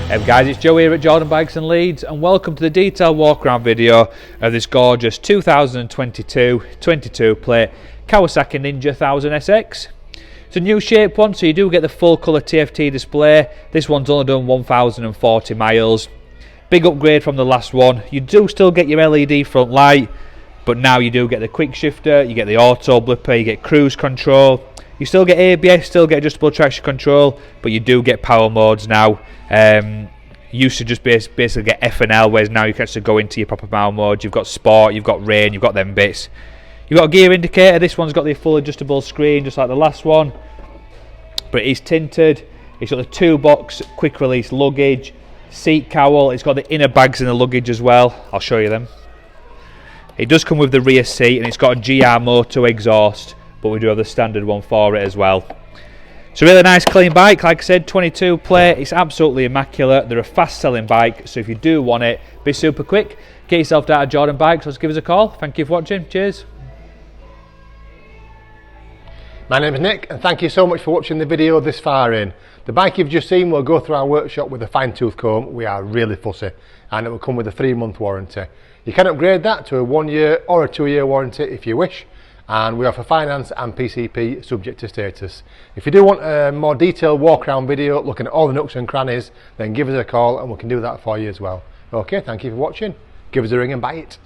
Hey guys, it's Joe here at Jordan Bikes and Leeds, and welcome to the detailed walk around video of this gorgeous 2022 22 plate Kawasaki Ninja 1000SX. It's a new shape one, so you do get the full colour TFT display. This one's only done 1040 miles. Big upgrade from the last one. You do still get your LED front light, but now you do get the quickshifter, you get the auto blipper, you get cruise control. You still get ABS, still get adjustable traction control, but you do get power modes now. Used to just basically get F and L, whereas now you can actually go into your proper power mode. You've got sport, you've got rain, you've got them bits. You've got a gear indicator. This one's got the full adjustable screen, just like the last one, but it is tinted. It's got the 2-box quick release luggage, seat cowl. It's got the inner bags in the luggage as well. I'll show you them. It does come with the rear seat, and it's got a GR Moto exhaust, but we do have the standard one for it as well. It's a really nice clean bike. Like I said, 22 plate. It's absolutely immaculate. They're a fast selling bike, so if you do want it, be super quick. Get yourself down to Jordan Bikes. Let's give us a call. Thank you for watching. Cheers. My name is Nick, and thank you so much for watching the video this far in. The bike you've just seen will go through our workshop with a fine tooth comb. We are really fussy, and it will come with a 3-month warranty. You can upgrade that to a 1-year or a 2-year warranty if you wish, and we offer finance and PCP subject to status. If you do want a more detailed walk around video looking at all the nooks and crannies, then give us a call and we can do that for you as well. Okay, thank you for watching. Give us a ring and buy it.